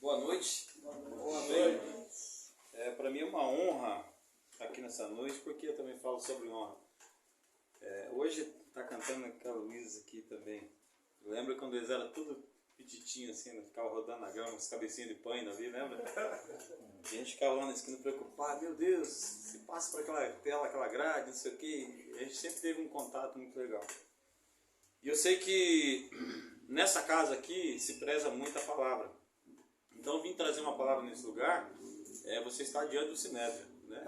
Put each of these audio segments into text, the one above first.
Boa noite. Boa noite. Para mim é uma honra estar aqui nessa noite, porque eu também falo sobre honra. Hoje está cantando aquela Luísa aqui também. Eu lembro quando eles eram tudo petitinho assim, né? Ficava rodando na grama, as cabecinhas de pano ali, lembra? A gente ficava lá na esquina preocupado, meu Deus, se passa por aquela tela, aquela grade, não sei o quê. A gente sempre teve um contato muito legal. E eu sei que nessa casa aqui se preza muito a palavra. Então eu vim trazer uma palavra nesse lugar, você está diante do Sinédrio, né?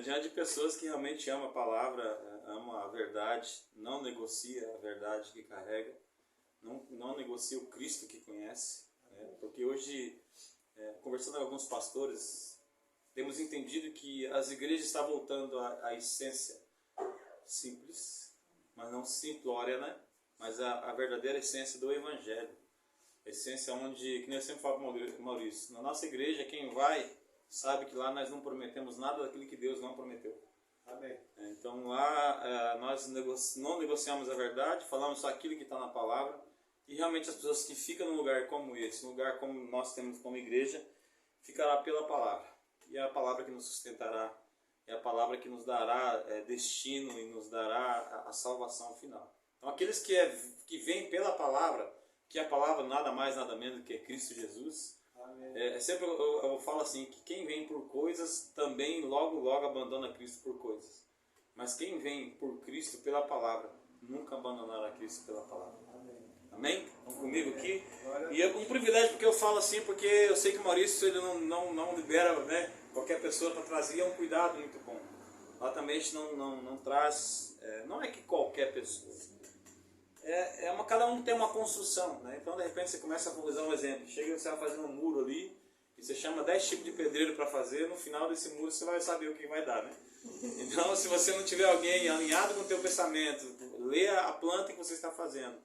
Diante de pessoas que realmente amam a palavra, amam a verdade, não negocia a verdade que carrega, não negocia o Cristo que conhece, né? Porque hoje, conversando com alguns pastores, temos entendido que as igrejas estão voltando à essência simples, mas não simplória, né? Mas a verdadeira essência do Evangelho. A essência onde, que nem eu sempre falo para o Maurício, na nossa igreja, quem vai, sabe que lá nós não prometemos nada daquilo que Deus não prometeu. Amém. Então lá nós não negociamos a verdade, falamos só aquilo que está na palavra, e realmente as pessoas que ficam num lugar como esse, num lugar como nós temos como igreja, ficará pela palavra. E é a palavra que nos sustentará, é a palavra que nos dará destino e nos dará a salvação final. Então aqueles que vêm pela palavra, que a palavra nada mais, nada menos do que Cristo Jesus. Sempre eu falo assim, que quem vem por coisas, também logo abandona Cristo por coisas. Mas quem vem por Cristo pela palavra, nunca abandonará Cristo pela palavra. Amém? Estão comigo aqui? E é um privilégio porque eu falo assim, porque eu sei que o Maurício ele não libera, né, qualquer pessoa para trazer, é um cuidado muito bom. Lá também a gente não traz, não é que qualquer pessoa. Cada um tem uma construção, né? Então de repente você começa a usar um exemplo, chega e você vai fazer um muro ali, e você chama 10 tipos de pedreiro para fazer, no final desse muro você vai saber o que vai dar, né? Então se você não tiver alguém alinhado com o teu pensamento, lê a planta que você está fazendo,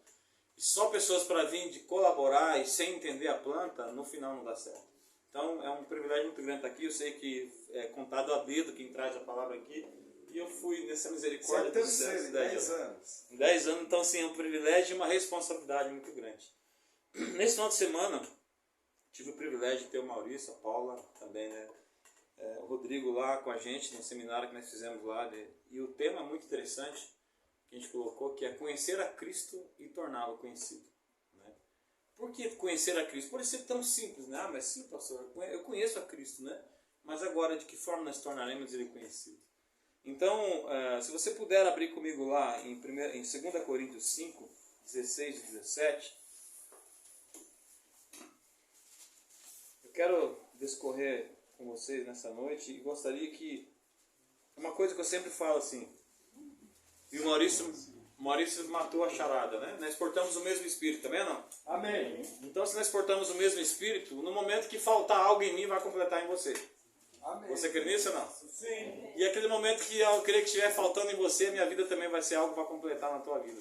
e só pessoas para vir de colaborar e sem entender a planta, no final não dá certo. Então é um privilégio muito grande estar aqui, eu sei que é contado a dedo quem traz a palavra aqui, e eu fui nessa misericórdia dos 10 anos. 10 anos, então assim, é um privilégio e uma responsabilidade muito grande. Nesse final de semana, tive o privilégio de ter o Maurício, a Paula também, né? O Rodrigo lá com a gente no seminário que nós fizemos lá. E o tema muito interessante que a gente colocou, que é conhecer a Cristo e torná-lo conhecido. Né? Por que conhecer a Cristo? Pode ser tão simples, né? Mas sim, pastor, eu conheço a Cristo, né? Mas agora, de que forma nós tornaremos ele conhecido? Então, se você puder abrir comigo lá em 2 Coríntios 5, 16 e 17, eu quero discorrer com vocês nessa noite e gostaria que, uma coisa que eu sempre falo assim, e o Maurício matou a charada, né? Nós portamos o mesmo Espírito, também não? Amém. Então, se nós portamos o mesmo Espírito, no momento que faltar algo em mim, vai completar em você. Amém. Você crê nisso ou não? Sim. E aquele momento que eu creio que estiver faltando em você, a minha vida também vai ser algo para completar na tua vida.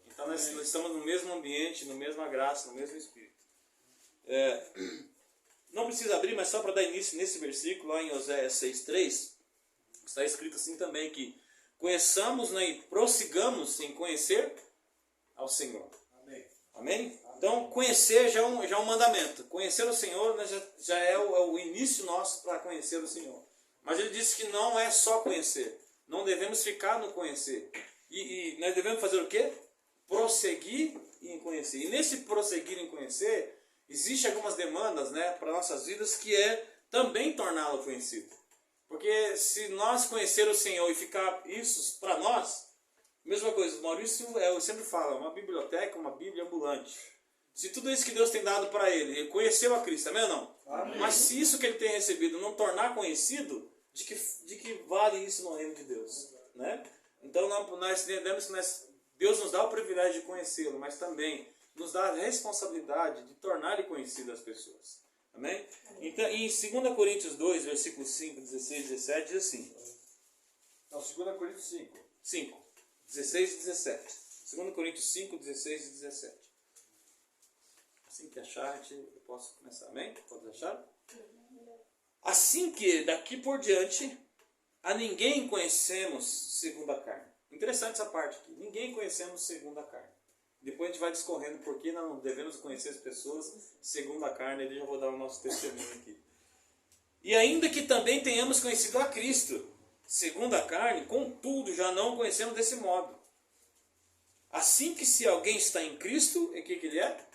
Então nós estamos no mesmo ambiente, na mesma graça, no mesmo Espírito. Não precisa abrir, mas só para dar início nesse versículo, lá em Oséias 6,3, está escrito assim também que conheçamos, né, e prossigamos em conhecer ao Senhor. Amém. Amém? Então, conhecer já é um mandamento. Conhecer o Senhor, né, já é o início nosso para conhecer o Senhor. Mas ele disse que não é só conhecer. Não devemos ficar no conhecer. E nós devemos fazer o quê? Prosseguir em conhecer. E nesse prosseguir em conhecer, existem algumas demandas, né, para nossas vidas, que é também torná-lo conhecido. Porque se nós conhecer o Senhor e ficar isso para nós, mesma coisa, o Maurício, eu sempre falo, uma biblioteca, uma Bíblia ambulante. Se tudo isso que Deus tem dado para ele conheceu a Cristo, amém ou não? Amém. Mas se isso que ele tem recebido não tornar conhecido, de que vale isso no reino de Deus? Né? Então nós entendemos que Deus nos dá o privilégio de conhecê-lo, mas também nos dá a responsabilidade de tornar ele conhecido às pessoas. Amém? Então, em 2 Coríntios 2, versículos 5, 16 e 17, diz assim. Não, 2 Coríntios 5. 5, 16 e 17. 2 Coríntios 5, 16 e 17. Assim que achar, eu posso começar. Amém? Pode achar? Assim que daqui por diante a ninguém conhecemos segundo a carne. Interessante essa parte aqui. Ninguém conhecemos segundo a carne. Depois a gente vai discorrendo porque nós não devemos conhecer as pessoas segundo a carne. Eu já vou dar o nosso testemunho aqui. E ainda que também tenhamos conhecido a Cristo segundo a carne, contudo já não o conhecemos desse modo. Assim que se alguém está em Cristo, o que ele é?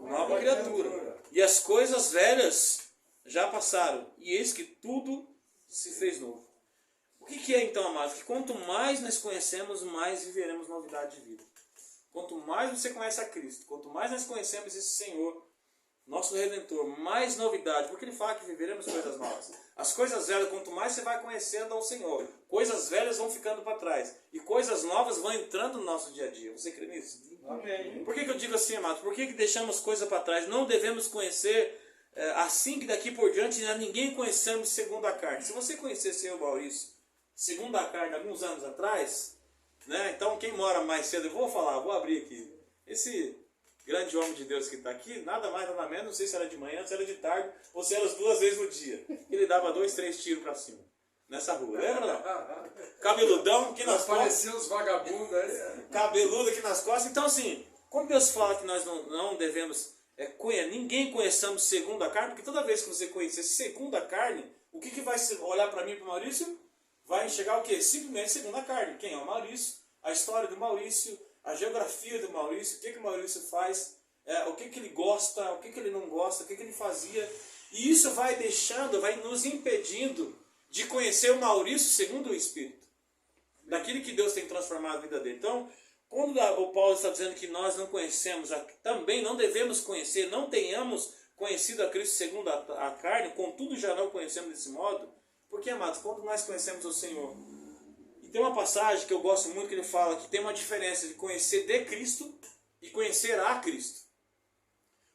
Nova criatura. E as coisas velhas já passaram, e eis que tudo se fez novo. O que é então, amados? Que quanto mais nós conhecemos, mais viveremos novidade de vida. Quanto mais você conhece a Cristo, quanto mais nós conhecemos esse Senhor, nosso Redentor, mais novidade, porque ele fala que viveremos coisas novas. As coisas velhas, quanto mais você vai conhecendo ao Senhor, coisas velhas vão ficando para trás, e coisas novas vão entrando no nosso dia a dia. Você crê nisso? Amém. Por que eu digo assim, amados? Por que deixamos coisas para trás? Não devemos conhecer assim que daqui por diante ninguém conhecemos segundo a carne. Se você conhecesse eu, Maurício, segundo a carne, alguns anos atrás, né? Então quem mora mais cedo, eu vou abrir aqui. Esse grande homem de Deus que está aqui, nada mais, nada menos, não sei se era de manhã, se era de tarde, ou se era as 2 vezes no dia. Ele dava 2, 3 tiros para cima, nessa rua. Lembra não? Cabeludão aqui nas costas. Parecia os vagabundos, né? Cabeludo aqui nas costas. Então assim, como Deus fala que nós não devemos, ninguém conheçamos segundo a carne, porque toda vez que você conhecer segundo a carne, o que vai olhar para mim e para o Maurício? Vai enxergar o quê? Simplesmente segundo a carne. Quem é o Maurício? A história do Maurício, a geografia do Maurício, o que o Maurício faz, o que ele gosta, o que ele não gosta, o que ele fazia. E isso vai nos impedindo de conhecer o Maurício segundo o Espírito. Daquilo que Deus tem transformado a vida dele. Então, quando o Paulo está dizendo que nós não conhecemos, também não devemos conhecer, não tenhamos conhecido a Cristo segundo a carne, contudo já não conhecemos desse modo, porque, amados, quando nós conhecemos o Senhor, e tem uma passagem que eu gosto muito que ele fala que tem uma diferença de conhecer de Cristo e conhecer a Cristo.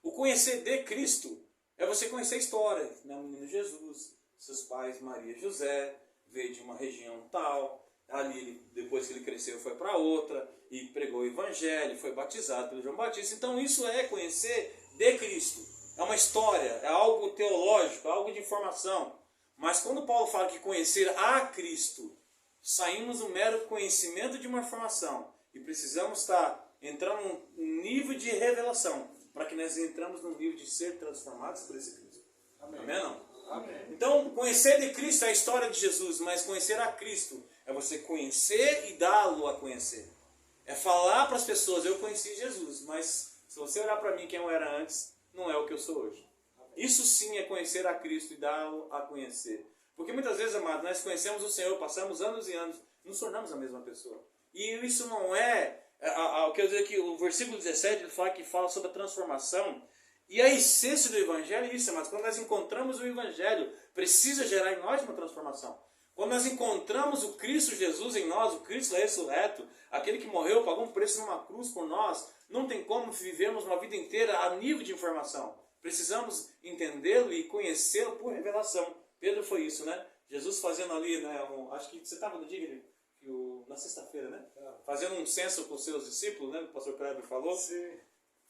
O conhecer de Cristo é você conhecer a história, né? O menino Jesus, seus pais, Maria e José, veio de uma região tal, ali depois que ele cresceu foi para outra, e pregou o Evangelho, foi batizado pelo João Batista. Então isso é conhecer de Cristo. É uma história, é algo teológico, é algo de informação. Mas quando Paulo fala que conhecer a Cristo, saímos do mero conhecimento de uma informação e precisamos estar entrando num nível de revelação para que nós entramos no nível de ser transformados por esse Cristo. Amém? Amém ou não? Amém. Então, conhecer de Cristo é a história de Jesus, mas conhecer a Cristo é você conhecer e dá-lo a conhecer. É falar para as pessoas, eu conheci Jesus, mas se você olhar para mim quem eu era antes, não é o que eu sou hoje. Isso sim é conhecer a Cristo e dá-lo a conhecer. Porque muitas vezes, amados, nós conhecemos o Senhor, passamos anos e anos, nos tornamos a mesma pessoa. E isso não o que eu dizer aqui, o versículo 17 ele fala sobre a transformação. E a essência do Evangelho é isso, amados. Quando nós encontramos o Evangelho, precisa gerar em nós uma transformação. Quando nós encontramos o Cristo Jesus em nós, o Cristo ressurreto, aquele que morreu, pagou um preço numa cruz por nós, não tem como vivermos uma vida inteira a nível de informação. Precisamos entendê-lo e conhecê-lo por revelação. Pedro foi isso, né? Jesus fazendo ali, né? Acho que você estava no dia na sexta-feira, né? Fazendo um censo com os seus discípulos, né? O pastor Kleber falou. Sim.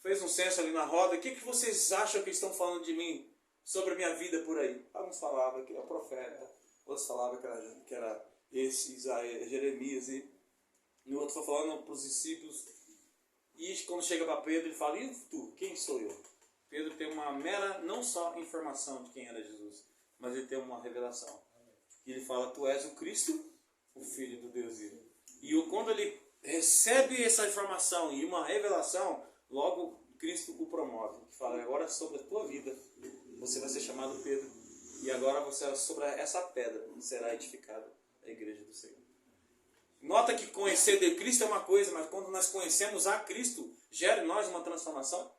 Fez um censo ali na roda. O que vocês acham que estão falando de mim? Sobre a minha vida por aí? Alguns falavam que era profeta. Outros falavam que era esse Isaías, Jeremias. E o outro foi falando para os discípulos. E quando chega para Pedro, ele fala, e tu? Quem sou eu? Pedro tem uma mera, não só informação de quem era Jesus, mas ele tem uma revelação. E ele fala, tu és o Cristo, o Filho do Deus vivo. E quando ele recebe essa informação e uma revelação, logo Cristo o promove. Ele fala, agora sobre a tua vida, você vai ser chamado Pedro. E agora você sobre essa pedra será edificada a igreja do Senhor. Nota que conhecer de Cristo é uma coisa, mas quando nós conhecemos a Cristo, gera em nós uma transformação.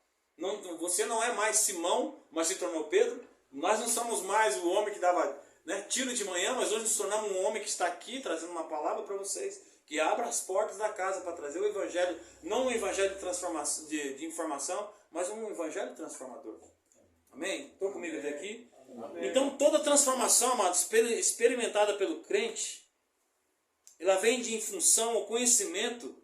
Você não é mais Simão, mas se tornou Pedro. Nós não somos mais o homem que dava tiro de manhã, mas hoje nos tornamos um homem que está aqui trazendo uma palavra para vocês, que abra as portas da casa para trazer o Evangelho, não um Evangelho de transformação, de informação, mas um Evangelho transformador. Amém? Estão comigo até aqui? Amém. Então toda transformação, amados, experimentada pelo crente, ela vem em função ao conhecimento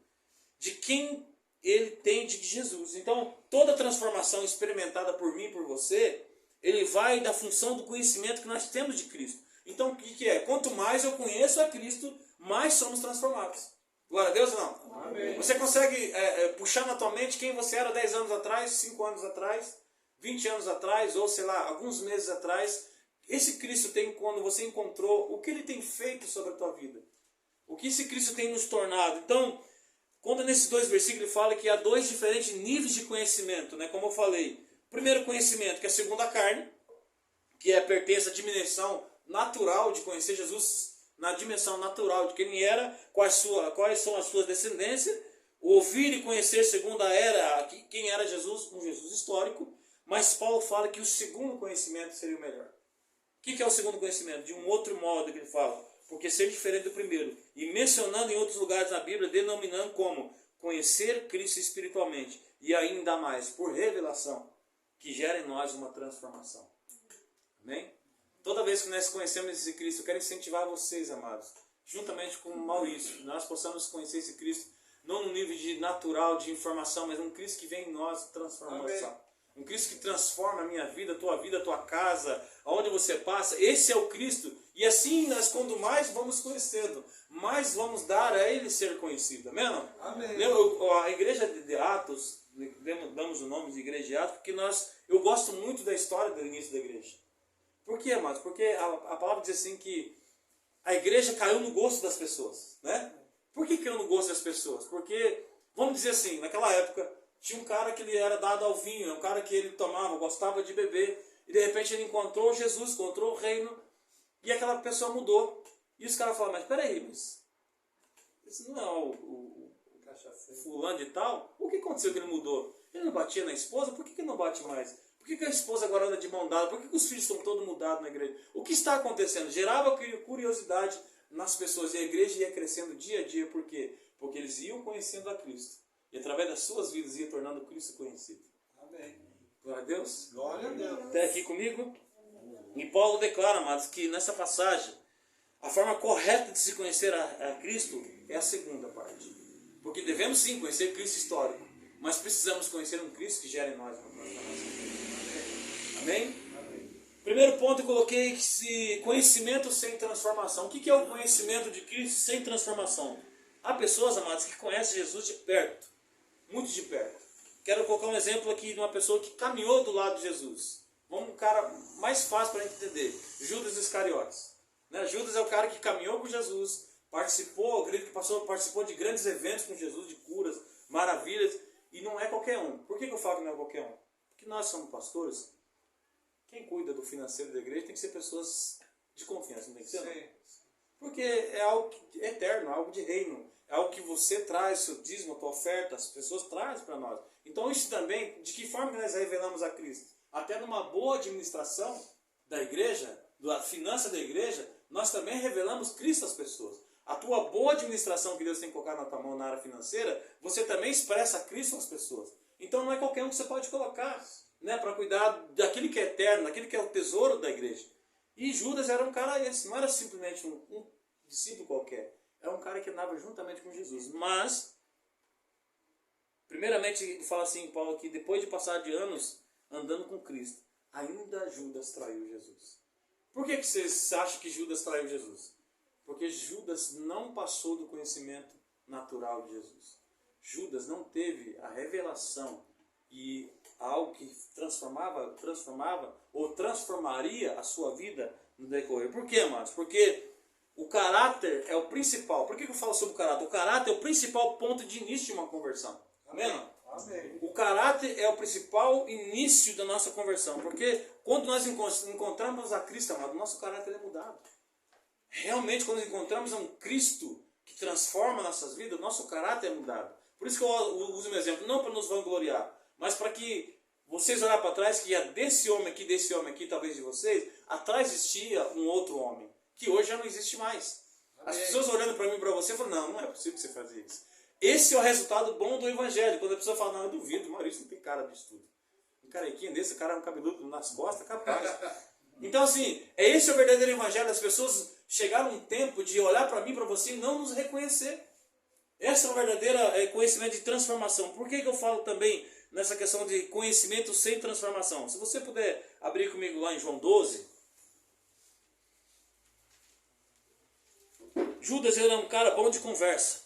de quem ele tem de Jesus. Então, toda transformação experimentada por mim e por você, ele vai da função do conhecimento que nós temos de Cristo. Então, o que é? Quanto mais eu conheço a Cristo, mais somos transformados. Glória a Deus ou não? Amém. Você consegue puxar na tua mente quem você era 10 anos atrás, 5 anos atrás, 20 anos atrás, ou sei lá, alguns meses atrás? Esse Cristo tem, quando você encontrou, o que ele tem feito sobre a tua vida? O que esse Cristo tem nos tornado? Então, quando nesses 2 versículos ele fala que há 2 diferentes níveis de conhecimento, né? Como eu falei, primeiro conhecimento, que é segundo a carne, que pertence à dimensão natural de conhecer Jesus, na dimensão natural de quem ele era, quais são as suas descendências, ouvir e conhecer segundo a era, quem era Jesus, um Jesus histórico, mas Paulo fala que o segundo conhecimento seria o melhor. O que é o segundo conhecimento? De um outro modo que ele fala, porque ser diferente do primeiro, e mencionando em outros lugares na Bíblia, denominando como conhecer Cristo espiritualmente, e ainda mais, por revelação, que gera em nós uma transformação. Amém? Toda vez que nós conhecemos esse Cristo, eu quero incentivar vocês, amados, juntamente com o Maurício, nós possamos conhecer esse Cristo, não no nível de natural, de informação, mas um Cristo que vem em nós transformação. Amém. Um Cristo que transforma a minha vida, a tua casa, aonde você passa. Esse é o Cristo. E assim, nós quando mais vamos conhecendo, mais vamos dar a Ele ser conhecido. Amém? Amém. A igreja de Atos, damos o nome de igreja de Atos, porque eu gosto muito da história do início da igreja. Por quê, amados? Porque a palavra diz assim que a igreja caiu no gosto das pessoas, né? Por que caiu no gosto das pessoas? Porque, vamos dizer assim, naquela época, tinha um cara que ele era dado ao vinho, um cara que ele tomava, gostava de beber, e de repente ele encontrou Jesus, encontrou o reino, e aquela pessoa mudou. E os caras falaram, mas peraí, mas esse não é o fulano de tal? O que aconteceu que ele mudou? Ele não batia na esposa? Por que não bate mais? Por que a esposa agora anda de mão dada? Por que os filhos estão todos mudados na igreja? O que está acontecendo? Gerava curiosidade nas pessoas, e a igreja ia crescendo dia a dia. Por quê? Porque eles iam conhecendo a Cristo. E através das suas vidas ia tornando Cristo conhecido. Amém. Glória a Deus. Glória a Deus. Até aqui comigo? E Paulo declara, amados, que nessa passagem, a forma correta de se conhecer a Cristo é a segunda parte. Porque devemos sim conhecer Cristo histórico, mas precisamos conhecer um Cristo que gera em nós uma transformação. Amém? Amém? Primeiro ponto eu coloquei conhecimento sem transformação. O que é o conhecimento de Cristo sem transformação? Há pessoas, amados, que conhecem Jesus de perto, muito de perto. Quero colocar um exemplo aqui de uma pessoa que caminhou do lado de Jesus. Um cara mais fácil para a gente entender. Judas Iscariotes. Né? Judas é o cara que caminhou com Jesus, participou de grandes eventos com Jesus, de curas, maravilhas, e não é qualquer um. Por que eu falo que não é qualquer um? Porque nós somos pastores. Quem cuida do financeiro da igreja tem que ser pessoas de confiança, não tem que ser? Sim. Porque é algo eterno, algo de reino. É algo que você traz, seu dízimo, a tua oferta, as pessoas trazem para nós. Então isso também, de que forma que nós revelamos a Cristo? Até numa boa administração da igreja, da finança da igreja, nós também revelamos Cristo às pessoas. A tua boa administração que Deus tem colocado na tua mão na área financeira, você também expressa Cristo às pessoas. Então não é qualquer um que você pode colocar, né, para cuidar daquilo que é eterno, daquilo que é o tesouro da igreja. E Judas era um cara esse, não era simplesmente um discípulo qualquer. Era um cara que andava juntamente com Jesus. Mas, primeiramente, ele fala assim, Paulo, que depois de passar de anos andando com Cristo, ainda Judas traiu Jesus. Por que vocês acham que Judas traiu Jesus? Porque Judas não passou do conhecimento natural de Jesus. Judas não teve a revelação e algo que transformava ou transformaria a sua vida no decorrer. Por quê, amados? Porque o caráter é o principal. Por que eu falo sobre o caráter? O caráter é o principal ponto de início de uma conversão. Amém? Amém. O caráter é o principal início da nossa conversão. Porque quando nós encontramos a Cristo, amado, nosso caráter é mudado. Realmente, quando encontramos um Cristo que transforma nossas vidas, nosso caráter é mudado. Por isso que eu uso um exemplo, não para nos vangloriar, mas para que vocês olharem para trás, que desse homem aqui, talvez de vocês, atrás existia um outro homem, que hoje já não existe mais. As pessoas olhando para mim e para você, falam, não é possível que você faça isso. Esse é o resultado bom do evangelho. Quando a pessoa fala, não, eu duvido, o Maurício não tem cara disso tudo. Um carequinho desse, o cara é um cabeludo nas costas, capaz. Então assim, esse é o verdadeiro evangelho. As pessoas chegaram um tempo de olhar para mim, para você e não nos reconhecer. Esse é o verdadeiro conhecimento de transformação. Por que eu falo também nessa questão de conhecimento sem transformação? Se você puder abrir comigo lá em João 12. Judas era um cara bom de conversa.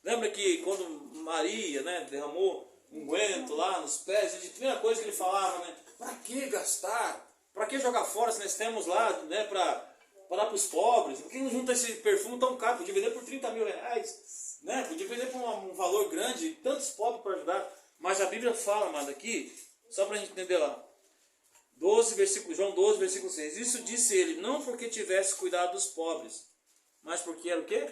Lembra que quando Maria, né, derramou unguento lá nos pés, a primeira coisa que ele falava, né? Para que gastar? Para que jogar fora se nós temos lá, né, para dar para os pobres? Por que não junta esse perfume tão caro? Podia vender por 30 mil reais, né? Podia vender por um valor grande, tantos pobres para ajudar. Mas a Bíblia fala, amado, aqui, só para a gente entender lá, João 12, versículo 6. Isso disse ele, não porque tivesse cuidado dos pobres, mas porque era o quê?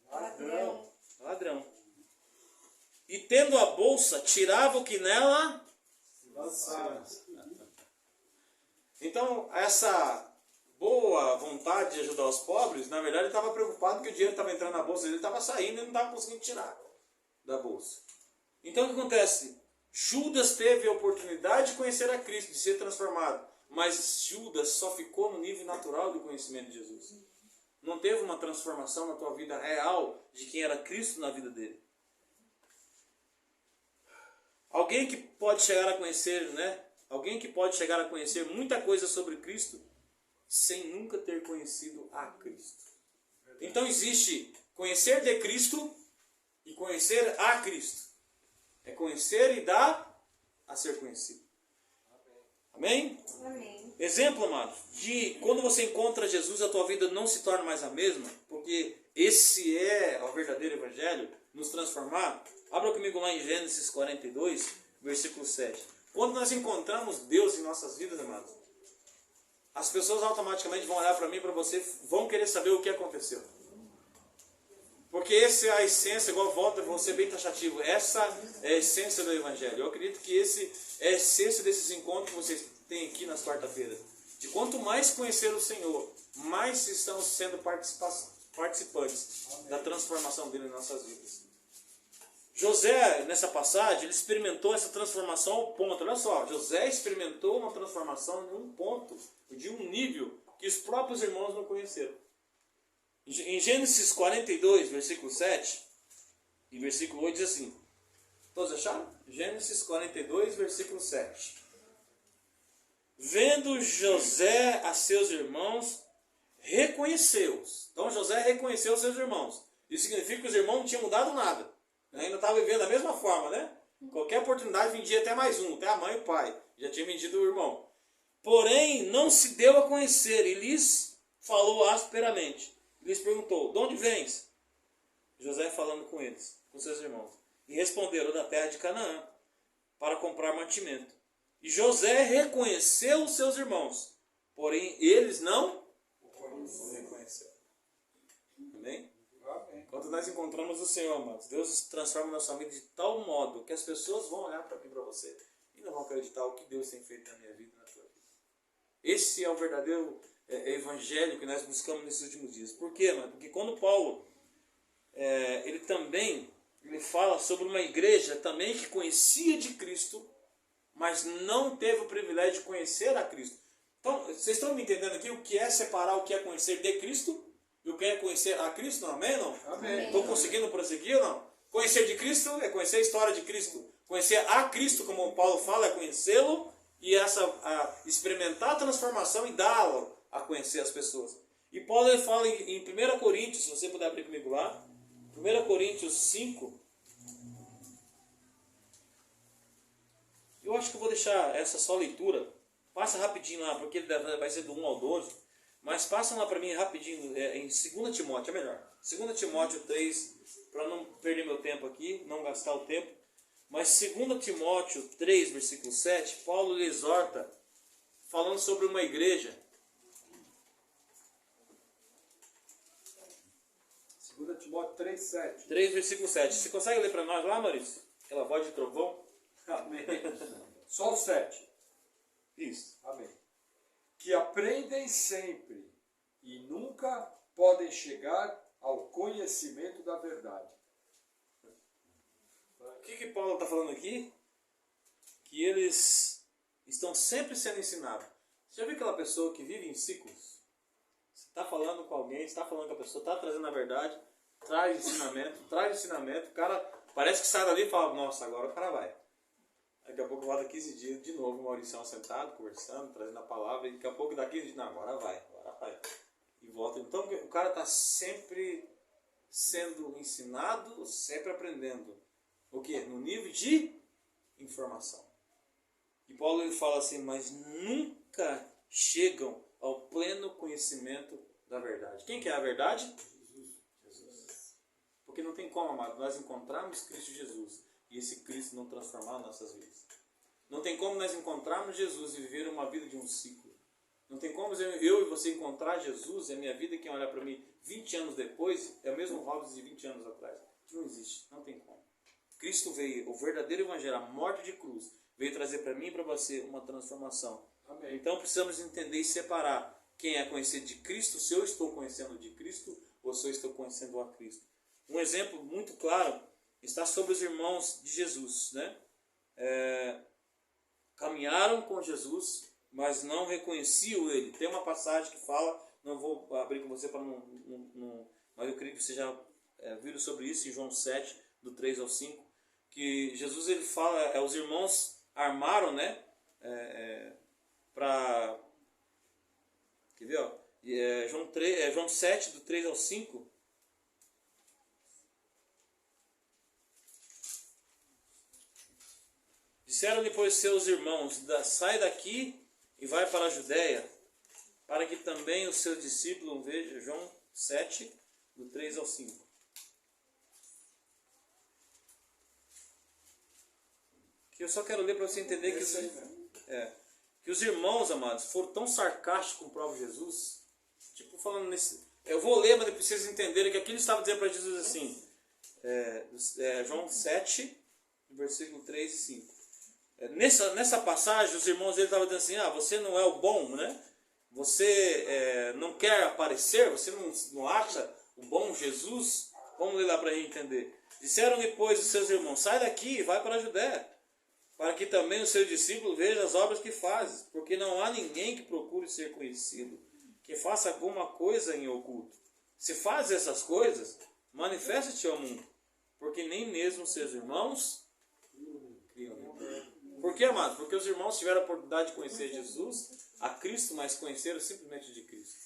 Ladrão. Ladrão. E tendo a bolsa, tirava o que nela Lançaram. Então, essa boa vontade de ajudar os pobres, na verdade, ele estava preocupado que o dinheiro estava entrando na bolsa dele, estava saindo e não estava conseguindo tirar da bolsa. Então, o que acontece? Judas teve a oportunidade de conhecer a Cristo, de ser transformado, mas Judas só ficou no nível natural do conhecimento de Jesus. Não teve uma transformação na tua vida real de quem era Cristo na vida dele. Alguém que pode chegar a conhecer, né? Alguém que pode chegar a conhecer muita coisa sobre Cristo sem nunca ter conhecido a Cristo. Então existe conhecer de Cristo e conhecer a Cristo. É conhecer e dar a ser conhecido. Amém? Amém. Exemplo, amado, de quando você encontra Jesus, a tua vida não se torna mais a mesma, porque esse é o verdadeiro evangelho, nos transformar. Abra comigo lá em Gênesis 42, versículo 7. Quando nós encontramos Deus em nossas vidas, amados, as pessoas automaticamente vão olhar para mim e para você, vão querer saber o que aconteceu. Porque essa é a essência, igual volta, vou ser bem taxativo, essa é a essência do evangelho. Eu acredito que esse é a essência desses encontros que vocês têm aqui nas quarta-feiras. De quanto mais conhecer o Senhor, mais estamos sendo participantes da transformação dele em nossas vidas. José, nessa passagem, ele experimentou essa transformação ao ponto. Olha só, José experimentou uma transformação de um ponto, de um nível que os próprios irmãos não conheceram. Em Gênesis 42, versículo 7 e versículo 8 diz assim. Todos acharam? Gênesis 42, versículo 7. Vendo José a seus irmãos, reconheceu-os. Então José reconheceu os seus irmãos. Isso significa que os irmãos não tinham mudado nada. Ainda estavam vivendo da mesma forma, né? Qualquer oportunidade vendia até mais um, até a mãe e o pai. Já tinha vendido o irmão. Porém, não se deu a conhecer e lhes falou asperamente. Lhes perguntou, de onde vens? José falando com eles, com seus irmãos. E responderam, da terra de Canaã, para comprar mantimento. E José reconheceu os seus irmãos, porém eles não o reconheceram. Amém? Quando nós encontramos o Senhor, amados, Deus transforma a nossa vida de tal modo que as pessoas vão olhar para mim e para você e não vão acreditar o que Deus tem feito na minha vida e na tua vida. Esse é o verdadeiro evangelho que nós buscamos nesses últimos dias. Por quê, mano? Porque quando Paulo ele fala sobre uma igreja também que conhecia de Cristo, mas não teve o privilégio de conhecer a Cristo. Então, vocês estão me entendendo aqui o que é separar o que é conhecer de Cristo e o que é conhecer a Cristo? Não, amém? Não? Amém. Estão conseguindo prosseguir ou não? Conhecer de Cristo é conhecer a história de Cristo. Conhecer a Cristo, como o Paulo fala, é conhecê-lo e experimentar a transformação e dá-lo a conhecer as pessoas. E Paulo ele fala em 1 Coríntios, se você puder abrir comigo lá, 1 Coríntios 5. Eu acho que eu vou deixar essa só leitura. Passa rapidinho lá, porque ele vai ser do 1 ao 12. Mas passa lá para mim rapidinho, em 2 Timóteo, é melhor. 2 Timóteo 3, para não perder meu tempo aqui, não gastar o tempo. Mas 2 Timóteo 3, versículo 7, Paulo lhe exorta, falando sobre uma igreja. 2 Timóteo 3, 7. 3, versículo 7. Você consegue ler para nós lá, Maurício? Aquela voz de trovão? Amém. Só o 7. Isso. Amém. Que aprendem sempre e nunca podem chegar ao conhecimento da verdade. O que Paulo está falando aqui? Que eles estão sempre sendo ensinados. Você já viu aquela pessoa que vive em ciclos? Você está falando com alguém, está falando com a pessoa, está trazendo a verdade, traz ensinamento, o cara parece que sai dali e fala, nossa, agora o cara vai. Daqui a pouco volta 15 dias, de novo o Mauricião sentado, conversando, trazendo a palavra, e daqui a pouco dá 15 dias, não, agora vai. E volta. Então o cara está sempre sendo ensinado, sempre aprendendo. O quê? No nível de informação. E Paulo ele fala assim, mas nunca chegam ao pleno conhecimento da verdade. Quem que é a verdade? Jesus. Porque não tem como, amado, nós encontrarmos Cristo Jesus e esse Cristo não transformar nossas vidas. Não tem como nós encontrarmos Jesus e viver uma vida de um ciclo. Não tem como eu e você encontrar Jesus e a minha vida, quem olhar para mim 20 anos depois, é o mesmo Robson de 20 anos atrás. Não existe, não tem como. Cristo veio, o verdadeiro evangelho, a morte de cruz, veio trazer para mim e para você uma transformação. Amém. Então precisamos entender e separar quem é conhecido de Cristo, se eu estou conhecendo de Cristo ou se eu estou conhecendo a Cristo. Um exemplo muito claro está sobre os irmãos de Jesus, né? Caminharam com Jesus, mas não reconheciam ele. Tem uma passagem que fala, não vou abrir com você para não, mas eu creio que você já viram sobre isso em João 7, do 3 ao 5, que Jesus ele fala, os irmãos armaram, né, para, quer ver, ó, João 7, do 3 ao 5, disseram depois seus irmãos, sai daqui e vai para a Judéia, para que também os seus discípulos vejam. João 7, do 3 ao 5. Que eu só quero ler para você entender que os irmãos, amados, foram tão sarcásticos com o próprio Jesus, tipo falando nesse... Eu vou ler, mas depois vocês entenderem que aqui ele estava dizendo para Jesus assim, João 7, versículo 3 e 5. Nessa passagem, os irmãos dele estavam dizendo assim, você não é o bom, né? Você não quer aparecer, você não acha o bom Jesus? Vamos ler lá para a gente entender. Disseram depois os seus irmãos, sai daqui e vai para a Judéia, para que também os seus discípulos vejam as obras que fazes, porque não há ninguém que procure ser conhecido, que faça alguma coisa em oculto. Se faz essas coisas, manifesta-te ao mundo, porque nem mesmo seus irmãos criam nele. Por que, amados? Porque os irmãos tiveram a oportunidade de conhecer Jesus, a Cristo, mas conheceram simplesmente de Cristo.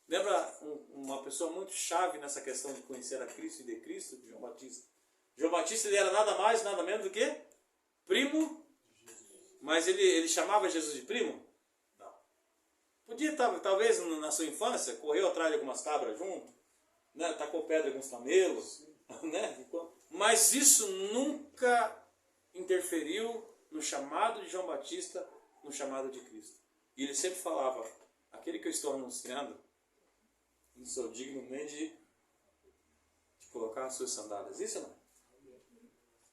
Lembra uma pessoa muito chave nessa questão de conhecer a Cristo e de Cristo? João Batista. João Batista ele era nada mais, nada menos do que primo, mas ele chamava Jesus de primo? Não. Podia, talvez, na sua infância, correu atrás de algumas cabras junto, né? Tacou pedra em alguns camelos, né? Mas isso nunca interferiu no chamado de João Batista, no chamado de Cristo. E ele sempre falava, aquele que eu estou anunciando, não sou digno nem de colocar as suas sandálias. Isso não.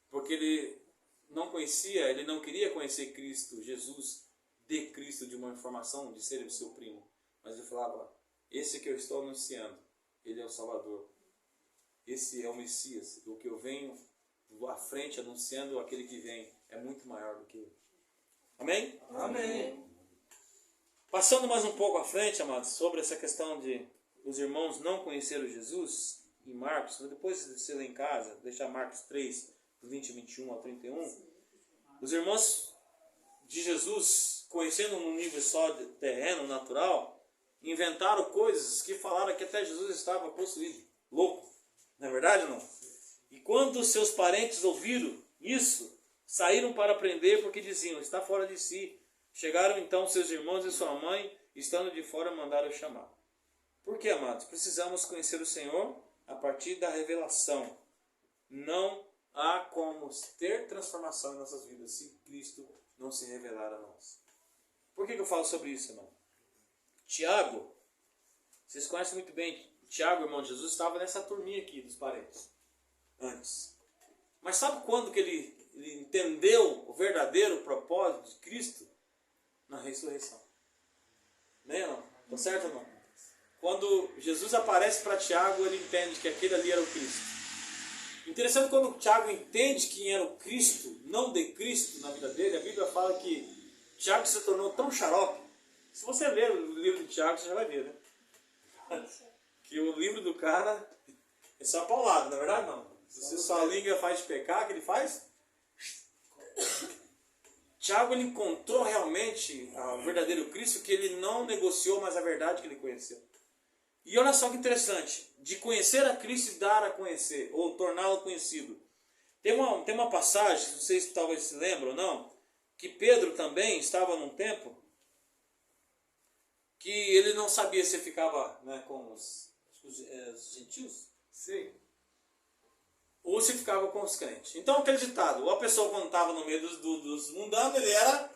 Porque ele não conhecia, ele não queria conhecer Cristo, Jesus, de Cristo, de uma informação de ser o seu primo. Mas ele falava, esse que eu estou anunciando, ele é o Salvador. Esse é o Messias, o que eu venho à frente anunciando, aquele que vem é muito maior do que eu. Amém? Amém. Passando mais um pouco à frente, amados, sobre essa questão de os irmãos não conheceram Jesus, em Marcos, depois de você ler em casa, deixar Marcos 3, do 20 e 21 ao 31, os irmãos de Jesus, conhecendo num nível só de terreno, natural, inventaram coisas que falaram que até Jesus estava possuído, louco. Não é verdade ou não? E quando seus parentes ouviram isso, saíram para prender porque diziam, está fora de si. Chegaram então seus irmãos e sua mãe, estando de fora, mandaram chamar. Por que, amados? Precisamos conhecer o Senhor a partir da revelação. Não há como ter transformação em nossas vidas se Cristo não se revelar a nós. Por que eu falo sobre isso, irmão? Tiago, vocês conhecem muito bem, Tiago, irmão de Jesus, estava nessa turminha aqui dos parentes, antes. Mas sabe quando que ele entendeu o verdadeiro propósito de Cristo? Na ressurreição. Não? Tá certo ou não? Quando Jesus aparece para Tiago, ele entende que aquele ali era o Cristo. Interessante quando Tiago entende quem era o Cristo, não de Cristo na vida dele, a Bíblia fala que Tiago se tornou tão xarope. Se você ler o livro de Tiago, você já vai ver, né? Que o livro do cara é só paulado, não é verdade? Não. Se sua língua faz pecar, o que ele faz? Tiago ele encontrou realmente o verdadeiro Cristo, que ele não negociou mais a verdade que ele conheceu. E olha só que interessante, de conhecer a Cristo e dar a conhecer, ou torná-lo conhecido. Tem uma passagem, não sei se talvez se lembram ou não, que Pedro também estava num tempo que ele não sabia se ficava, né, com os gentios. Sim. Ou se ficava com os crentes. Então, aquele ditado, a pessoa quando estava no meio dos mundanos, ele era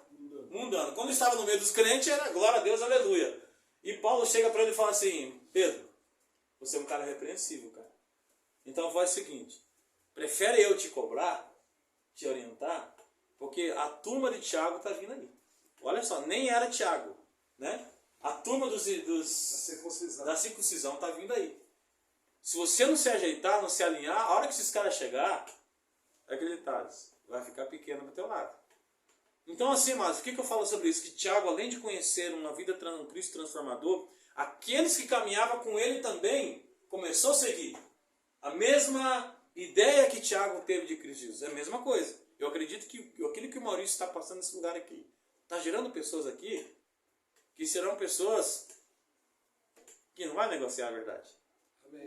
mundano. Quando estava no meio dos crentes, era glória a Deus, aleluia. E Paulo chega para ele e fala assim, Pedro, você é um cara repreensível, cara. Então faz o seguinte, prefere eu te cobrar, te orientar, porque a turma de Tiago está vindo aí. Olha só, nem era Tiago, né? A turma da circuncisão está vindo aí. Se você não se ajeitar, não se alinhar, a hora que esses caras chegar, acreditados, vai ficar pequeno pro teu lado. Então assim, mas o que eu falo sobre isso? Que Tiago, além de conhecer uma vida, um Cristo transformador, aqueles que caminhavam com ele também começou a seguir. A mesma ideia que Tiago teve de Cristo Jesus, é a mesma coisa. Eu acredito que aquilo que o Maurício está passando nesse lugar aqui, está gerando pessoas aqui, que serão pessoas que não vão negociar a verdade.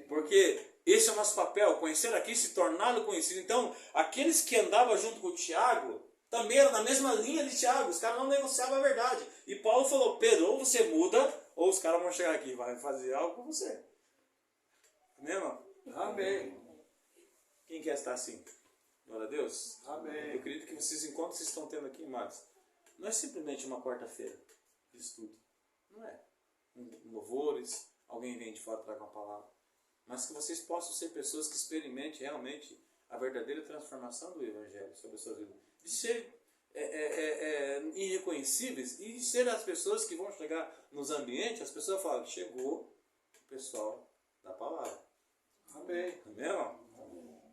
Porque esse é o nosso papel, conhecer aqui, se torná-lo conhecido. Então, aqueles que andavam junto com o Tiago, também eram na mesma linha de Tiago, os caras não negociavam a verdade. E Paulo falou, Pedro, ou você muda, ou os caras vão chegar aqui e vão fazer algo com você. Amém, irmão? Amém. Quem quer estar assim? Glória a Deus. Amém. Eu acredito que vocês, enquanto vocês estão tendo aqui, amados, não é simplesmente uma quarta-feira de estudo. Não é. Louvores, alguém vem de fora e traga uma palavra. Mas que vocês possam ser pessoas que experimentem realmente a verdadeira transformação do Evangelho sobre a sua vida. De ser irreconhecíveis e de ser as pessoas que vão chegar nos ambientes, as pessoas falam, chegou o pessoal da palavra. Amém. Amém, irmão?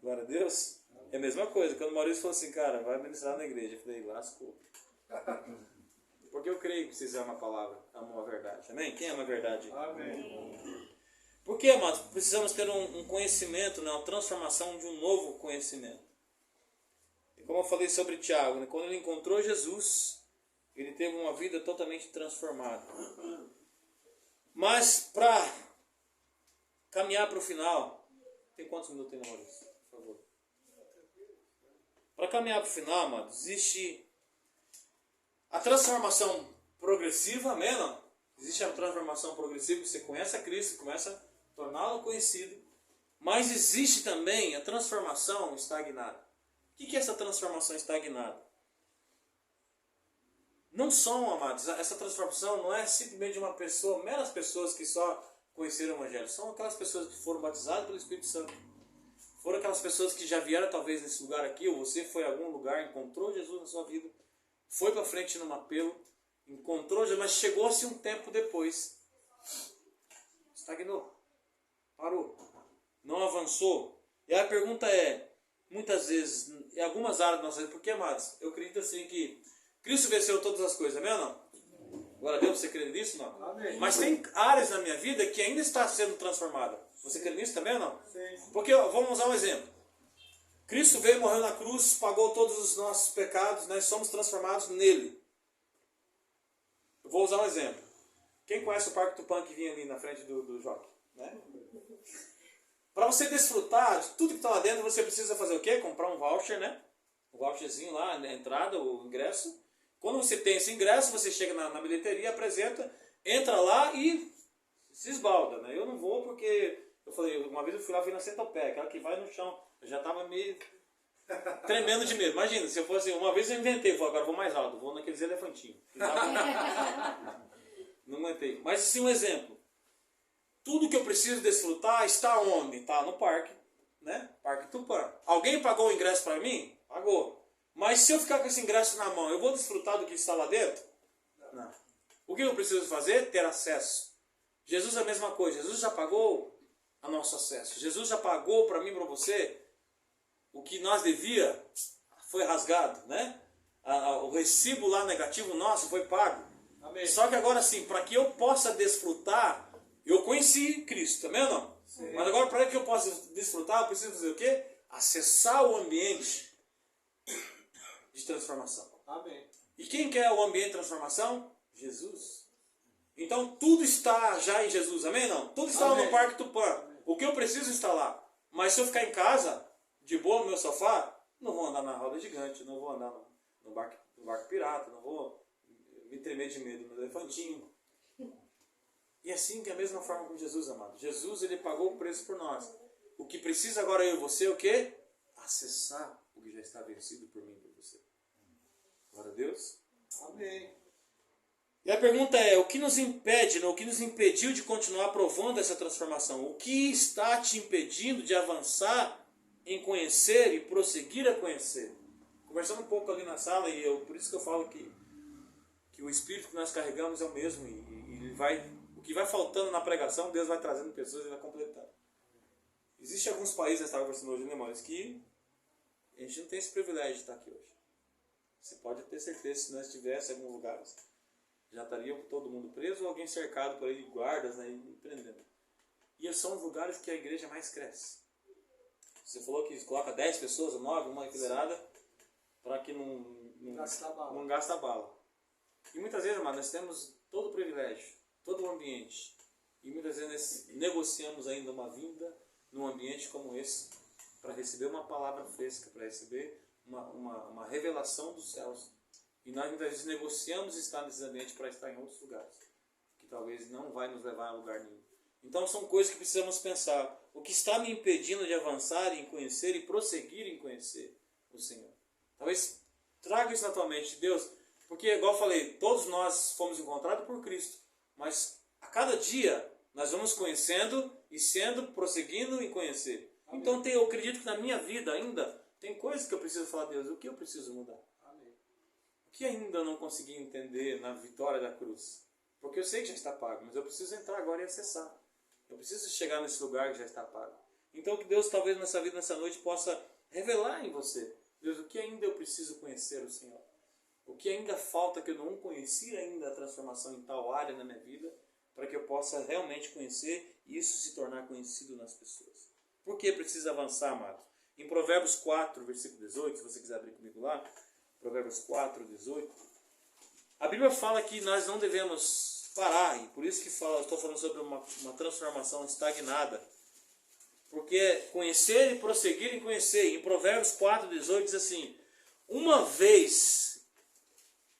Glória a Deus. É a mesma coisa. Quando o Maurício falou assim, cara, vai ministrar na igreja. Eu falei, lascou. Porque eu creio que vocês amam a palavra, amam a verdade. Amém? Quem ama a verdade? Amém. Porque, amados, precisamos ter um conhecimento, né, uma transformação de um novo conhecimento. E como eu falei sobre Tiago, né, quando ele encontrou Jesus, ele teve uma vida totalmente transformada. Mas para caminhar para o final, tem quantos minutos tem, Maurício? Por favor. Para caminhar para o final, amados, existe a transformação progressiva, amém? Não? Existe a transformação progressiva, você conhece a Cristo, começa a torná-lo conhecido. Mas existe também a transformação estagnada. O que é essa transformação estagnada? Não são, amados, essa transformação não é simplesmente de uma pessoa, meras pessoas que só conheceram o Evangelho. São aquelas pessoas que foram batizadas pelo Espírito Santo. Foram aquelas pessoas que já vieram talvez nesse lugar aqui, ou você foi a algum lugar, encontrou Jesus na sua vida, foi para frente num apelo, encontrou Jesus, mas chegou-se um tempo depois. Estagnou. Parou. Não avançou. E a pergunta é, muitas vezes, em algumas áreas da nossa vida, porque, amados, eu acredito assim que Cristo venceu todas as coisas, amém ou não? Glória a Deus, você crê nisso, não? Amém. Mas tem áreas na minha vida que ainda está sendo transformada. Você crê nisso também ou não? Sim. Porque, ó, vamos usar um exemplo. Cristo veio, morreu na cruz, pagou todos os nossos pecados, nós somos transformados nele. Eu vou usar um exemplo. Quem conhece o Parque Tupã que vinha ali na frente do Jockey? Né? Para você desfrutar de tudo que está lá dentro, você precisa fazer o quê? Comprar um voucher, né? Um voucherzinho lá, na entrada, o ingresso. Quando você tem esse ingresso, você chega na bilheteria, apresenta, entra lá e se esbalda, né? Eu não vou porque, eu falei, uma vez eu fui lá, fui na Centopé, aquela que vai no chão. Eu já estava meio tremendo de medo. Imagina, se eu fosse, uma vez eu inventei, agora eu vou mais alto, vou naqueles elefantinhos. Não aguentei. Mas assim, um exemplo. Tudo que eu preciso desfrutar está onde? Está no parque, né? Parque Tupã. Alguém pagou o ingresso para mim? Pagou. Mas se eu ficar com esse ingresso na mão, eu vou desfrutar do que está lá dentro? Não. O que eu preciso fazer? Ter acesso. Jesus é a mesma coisa. Jesus já pagou a nosso acesso. Jesus já pagou para mim e para você o que nós devia, foi rasgado, né? O recibo lá negativo nosso foi pago. Amém. Só que agora sim, para que eu possa desfrutar, eu conheci Cristo, também ou não? Sim. Mas agora para que eu possa desfrutar, eu preciso fazer o quê? Acessar o ambiente de transformação. Amém. E quem quer o ambiente de transformação? Jesus. Então tudo está já em Jesus, amém? Não? Tudo está lá Amém. no Parque Tupã. O que eu preciso está lá. Mas se eu ficar em casa, de boa no meu sofá, não vou andar na roda gigante, não vou andar no barco pirata, não vou me tremer de medo no elefantinho. E assim que é a mesma forma com Jesus, amado. Jesus, ele pagou o preço por nós. O que precisa agora eu e você é o quê? Acessar o que já está vencido por mim e por você. Glória a Deus. Amém. E a pergunta é, o que nos impede, o que nos impediu de continuar provando essa transformação? O que está te impedindo de avançar em conhecer e prosseguir a conhecer? Conversando um pouco ali na sala, por isso que eu falo que o espírito que nós carregamos é o mesmo. E ele o que vai faltando na pregação, Deus vai trazendo pessoas e vai completando. Existem alguns países, eu estava conversando hoje, né, Maurício, que a gente não tem esse privilégio de estar aqui hoje. Você pode ter certeza, se nós estivesse em algum lugar, já estaria todo mundo preso ou alguém cercado por aí de guardas, né, e prendendo. E são os lugares que a igreja mais cresce. Você falou que coloca 10 pessoas, 9, uma enfileirada, para que não gasta bala. E muitas vezes, amado, nós temos todo o privilégio, todo o ambiente. E muitas vezes nós negociamos ainda uma vinda num ambiente como esse, para receber uma palavra fresca, para receber uma revelação dos céus. E nós muitas vezes negociamos estar nesse ambiente para estar em outros lugares, que talvez não vai nos levar a lugar nenhum. Então são coisas que precisamos pensar. O que está me impedindo de avançar em conhecer e prosseguir em conhecer o Senhor? Talvez traga isso na tua mente, Deus, porque igual eu falei, todos nós fomos encontrados por Cristo, mas a cada dia nós vamos conhecendo e prosseguindo em conhecer. Amém. Então eu acredito que na minha vida ainda tem coisas que eu preciso falar, Deus, o que eu preciso mudar? Amém. O que ainda eu não consegui entender na vitória da cruz? Porque eu sei que já está pago, mas eu preciso entrar agora e acessar. Eu preciso chegar nesse lugar que já está pago. Então que Deus talvez nessa vida, nessa noite, possa revelar em você. Deus, o que ainda eu preciso conhecer o Senhor? O que ainda falta que eu não conheci ainda a transformação em tal área na minha vida, para que eu possa realmente conhecer e isso se tornar conhecido nas pessoas. Por que precisa avançar, amado? Em Provérbios 4, versículo 18, se você quiser abrir comigo lá, Provérbios 4, 18, a Bíblia fala que nós não devemos parar, e por isso que estou falando sobre uma transformação estagnada. Porque conhecer e prosseguir em conhecer. Em Provérbios 4, 18 diz assim, uma vez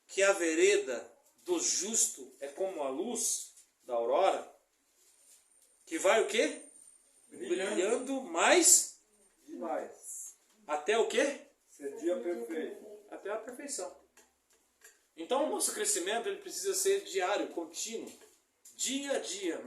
que a vereda do justo é como a luz da aurora, que vai o quê? Brilhando mais e mais. Até o quê? Ser dia perfeito. Até a perfeição. Então o nosso crescimento ele precisa ser diário, contínuo. Dia a dia,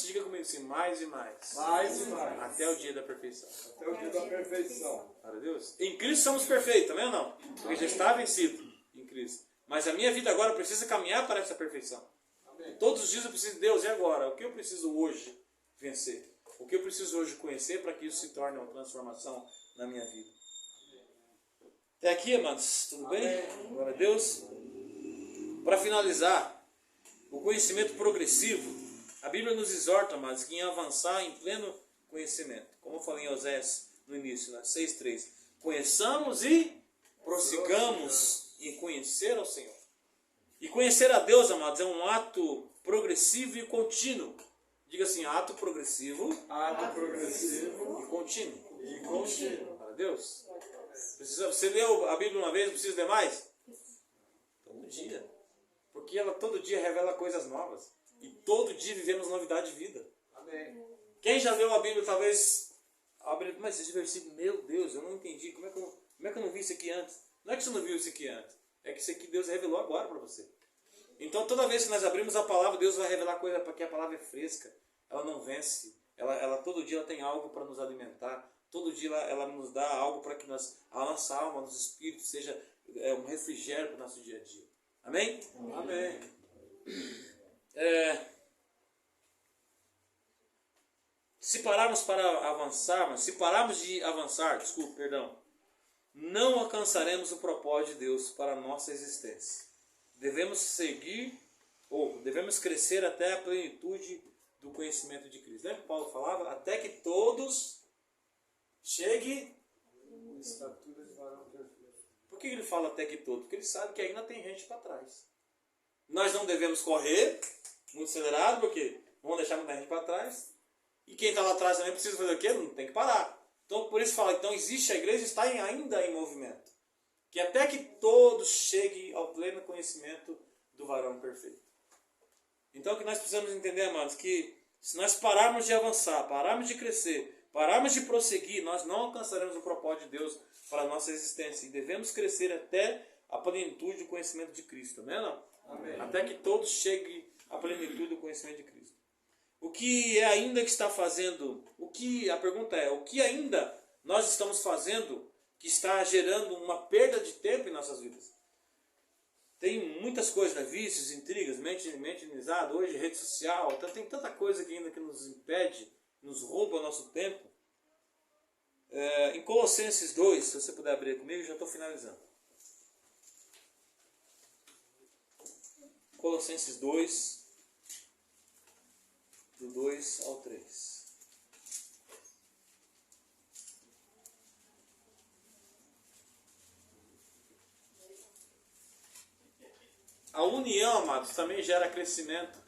diga comigo assim, mais e mais. Mais e mais. Até o dia da perfeição. Até o dia da perfeição. Glória a Deus. Em Cristo somos perfeitos, também ou não? Porque já está vencido em Cristo. Mas a minha vida agora precisa caminhar para essa perfeição. Amém. Todos os dias eu preciso de Deus, e agora? O que eu preciso hoje vencer? O que eu preciso hoje conhecer para que isso se torne uma transformação na minha vida? Até aqui, amados, tudo bem? Glória a Deus. Para finalizar, o conhecimento progressivo, a Bíblia nos exorta, amados, em avançar em pleno conhecimento. Como eu falei em Oséias no início, né? 6,3. Conheçamos e prossigamos em conhecer ao Senhor. E conhecer a Deus, amados, é um ato progressivo e contínuo. Diga assim, ato progressivo e contínuo. Glória a Deus. Você leu a Bíblia uma vez, precisa ler mais? Todo dia. Porque ela todo dia revela coisas novas. E todo dia vivemos novidade de vida. Amém. Quem já leu a Bíblia, talvez... Mas esse versículo, meu Deus, eu não entendi. Como é que eu não vi isso aqui antes? Não é que você não viu isso aqui antes. É que isso aqui Deus revelou agora para você. Então toda vez que nós abrimos a palavra, Deus vai revelar coisa porque a palavra é fresca. Ela não vence. Ela todo dia ela tem algo para nos alimentar. Todo dia ela nos dá algo para que a nossa alma, nosso espírito seja um refrigério para o nosso dia a dia. Amém? Amém. Se pararmos de avançar, não alcançaremos o propósito de Deus para a nossa existência. Devemos crescer até a plenitude do conhecimento de Cristo. Lembra que Paulo falava? Até que todos cheguem... Estatura de varão perfeito. Por que ele fala até que todos? Porque ele sabe que ainda tem gente para trás. Nós não devemos correr muito acelerado, porque vão deixar muita gente para trás. E quem está lá atrás também precisa fazer o quê? Não tem que parar. Então, por isso fala, então existe, a igreja está ainda em movimento. Que até que todos cheguem ao pleno conhecimento do varão perfeito. Então, o que nós precisamos entender, amados, que se nós pararmos de avançar, pararmos de crescer, pararmos de prosseguir, nós não alcançaremos o propósito de Deus para a nossa existência. E devemos crescer até a plenitude do conhecimento de Cristo. Amém? Não? Amém. Até que todos cheguem à plenitude do conhecimento de Cristo. O que é ainda que está fazendo, a pergunta é, o que ainda nós estamos fazendo que está gerando uma perda de tempo em nossas vidas? Tem muitas coisas, né? Vícios, intrigas, mente inimizada, hoje rede social, então tem tanta coisa que ainda que nos impede, nos rouba o nosso tempo. Em Colossenses 2, se você puder abrir comigo, já estou finalizando. Colossenses 2, do 2 ao 3. A união, amados, também gera crescimento.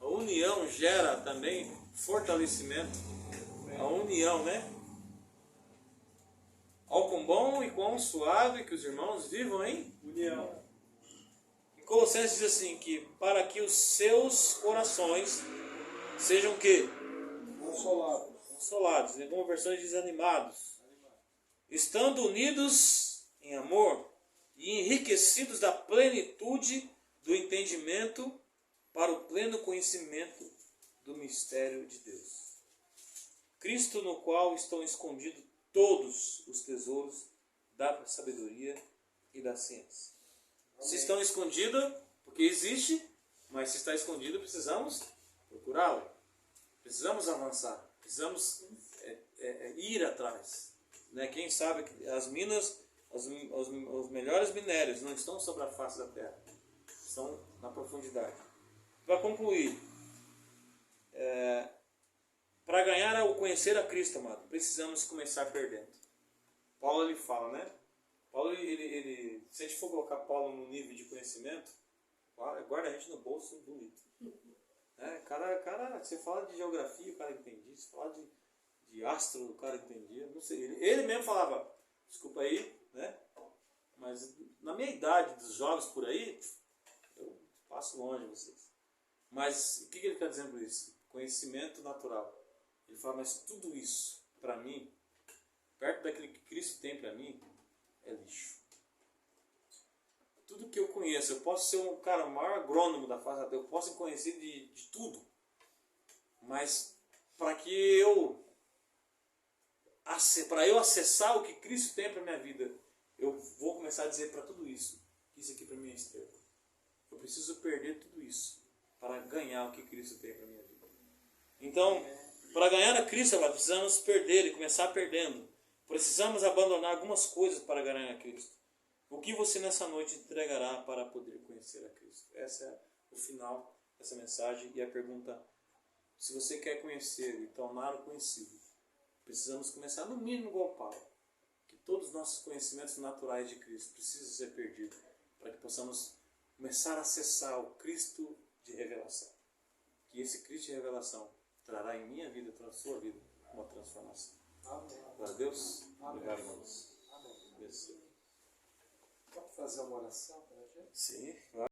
A união gera também fortalecimento. A união, né? Ó, quão bom e quão suave que os irmãos vivam em União. Em Colossenses diz assim, que para que os seus corações sejam o quê? Consolados. Consolados. Em algumas versões diz animados. Estando unidos em amor e enriquecidos da plenitude do entendimento para o pleno conhecimento do mistério de Deus. Cristo, no qual estão escondidos todos os tesouros da sabedoria e da ciência. Amém. Se estão escondidos, porque existe, mas se está escondido, precisamos procurá-lo. Precisamos avançar. Precisamos ir atrás. Né? Quem sabe que as minas, os melhores minérios não estão sobre a face da terra. Estão na profundidade. Para concluir, para ganhar ou conhecer a Cristo, amado, precisamos começar perdendo. Paulo ele fala, né? Paulo, se a gente for colocar Paulo no nível de conhecimento, guarda a gente no bolso bonito. Cara, você fala de geografia, o cara entendia. Você fala de astro, o cara entendia. Não sei, ele mesmo falava, desculpa aí, né? Mas na minha idade dos jovens por aí, eu passo longe de vocês. Mas o que ele está dizendo com isso? Conhecimento natural. Ele fala, mas tudo isso, para mim, perto daquilo que Cristo tem para mim, é lixo. Tudo que eu conheço, eu posso ser um cara maior agrônomo da face da terra, eu posso conhecer de tudo. Mas para eu acessar o que Cristo tem para minha vida, eu vou começar a dizer para tudo isso, que isso aqui para mim é esterco. Eu preciso perder tudo isso para ganhar o que Cristo tem para minha vida. Então, para ganhar a Cristo, precisamos perder e começar perdendo. Precisamos abandonar algumas coisas para ganhar a Cristo. O que você nessa noite entregará para poder conhecer a Cristo? Esse é o final dessa mensagem e a pergunta, se você quer conhecer e torná-lo conhecido, precisamos começar no mínimo igual Paulo, que todos os nossos conhecimentos naturais de Cristo precisam ser perdidos para que possamos começar a acessar o Cristo de revelação. Que esse Cristo de revelação trará em minha vida, na sua vida, uma transformação. Amém. Glória a Deus. Amém. Obrigado, irmãos. Amém. Abençoe. Pode fazer uma oração para a gente? Sim.